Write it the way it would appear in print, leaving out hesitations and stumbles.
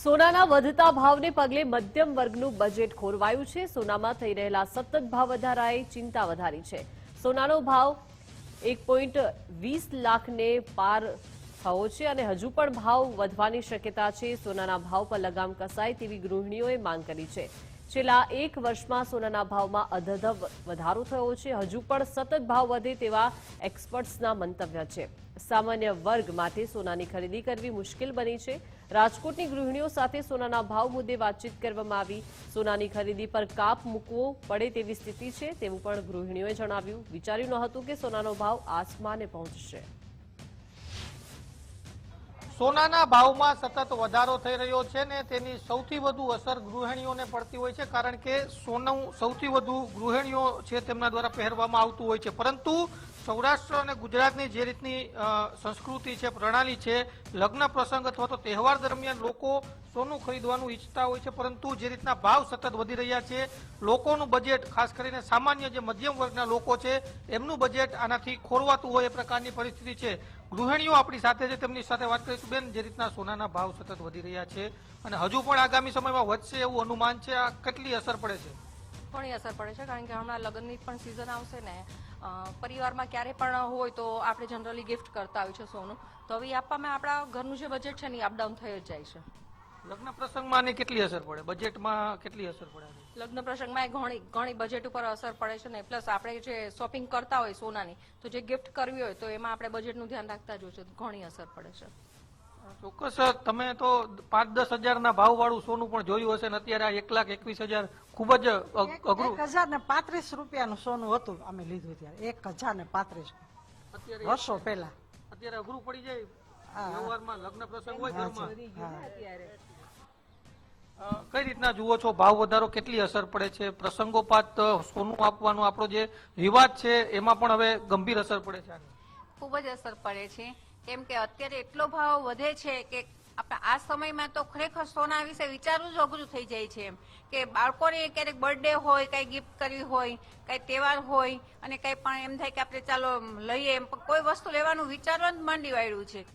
સોનાના વધતા ભાવને પગલે મધ્યમ વર્ગનું બજેટ ખોરવાયું છે। સોનામાં થઈ રહેલા સતત ભાવ વધારાએ ચિંતા વધારી છે। સોનાનો ભાવ 1.20 લાખને પાર થયો છે અને હજુ પણ ભાવ વધવાની શક્યતા છે। સોનાના ભાવ પર લગામ કસાય તેવી ગૃહિણીઓએ માંગ કરી છે। છેલ્લા એક વર્ષમાં સોનાના ભાવમાં અધધમ વધારો થયો છે। હજુ પણ સતત ભાવ વધે તેવા એક્સપર્ટ્સના મંતવ્ય છે। સામાન્ય વર્ગ માટે સોનાની ખરીદી કરવી મુશ્કેલ બની છે। રાજકોટની ગૃહિણીઓ સાથે સોનાના ભાવ મુદ્દે વાતચીત કરવામાં આવી। સોનાની ખરીદી પર કાપ મૂકવો પડે તેવી સ્થિતિ છે તેવું પણ ગૃહિણીઓએ જણાવ્યું। વિચાર્યું નહોતું કે સોનાનો ભાવ આસમાને પહોંચશે। સોનાના ભાવમાં સતત વધારો થઈ રહ્યો છે ને તેની સૌથી વધુ અસર ગૃહિણીઓને પડતી હોય છે, કારણ કે સોનું સૌથી વધુ ગૃહિણીઓ છે તેમના દ્વારા પહેરવામાં આવતું હોય છે। પરંતુ સૌરાષ્ટ્ર અને ગુજરાતની જે રીતની સંસ્કૃતિ છે, પ્રણાલી છે, લગ્ન પ્રસંગ અથવા તો તહેવાર દરમિયાન લોકો સોનું ખરીદવાનું ઈચ્છતા હોય છે, પરંતુ જે રીતના ભાવ સતત વધી રહ્યા છે, લોકોનું બજેટ, ખાસ કરીને સામાન્ય જે મધ્યમ વર્ગના લોકો છે એમનું બજેટ આનાથી ખોરવાતું હોય એ પ્રકારની પરિસ્થિતિ છે। ગૃહિણીઓ આપણી સાથે છે, તેમની સાથે વાત કરીશું। બેન, જે રીતના સોનાના ભાવ સતત વધી રહ્યા છે અને હજુ પણ આગામી સમયમાં વધશે એવું અનુમાન છે, આ કેટલી અસર પડે છે? ઘણી અસર પડે છે, કારણ કે હમણાં લગ્નની પણ સિઝન આવશે ને, પરિવારમાં ક્યારે પણ હોય તો આપણે જનરલી ગિફ્ટ કરતા હોય છે સોનું, તો હવે આપવામાં આપણા ઘરનું જે બજેટ છે ને એ અપડાઉન થઈ જ જાય છે। લગ્ન પ્રસંગમાં આની કેટલી અસર પડે, બજેટમાં કેટલી અસર પડે? લગ્ન પ્રસંગમાં ઘણી બજેટ ઉપર અસર પડે છે ને, પ્લસ આપણે જે શોપિંગ કરતા હોય સોનાની, તો જે ગિફ્ટ કરવી હોય તો એમાં આપણે બજેટનું ધ્યાન રાખતા જ હોય છે, ઘણી અસર પડે છે। ચોક્કસ, તમે તો 5-10 હજારના ભાવ વાળું સોનું પણ જોયું હશે ને અત્યારે આ 1,21,000 ખૂબ જ અઘરું। 1,035 રૂપિયાનું સોનું હતું અમે લીધું ત્યારે, 1,035 વર્ષો પહેલા। અત્યારે અઘરું પડી જાય વ્યવહારમાં, લગ્ન પ્રસંગ હોય ઘરમાં। કઈ રીતના જુઓ છો ભાવ વધારો, કેટલી અસર પડે છે? પ્રસંગોપાત સોનું આપવાનો આપણો જે રિવાજ છે એમાં પણ હવે ગંભીર અસર પડે છે? ખૂબ જ અસર પડે છે, કેમ કે અત્યારે એટલો ભાવ વધે છે કે આપણે આ સમયમાં તો ખરેખર સોના વિશે વિચારવું જ અઘરું થઈ જાય છે। એમ કે બાળકોને ક્યારેક બર્થડે હોય, કઈ ગિફ્ટ કરવી હોય, કઈ તહેવાર હોય અને કઈ પણ એમ થાય કે આપણે ચાલો લઈએ, એમ કોઈ વસ્તુ લેવાનું વિચારવાનું જ માંડી વાળ્યું છે।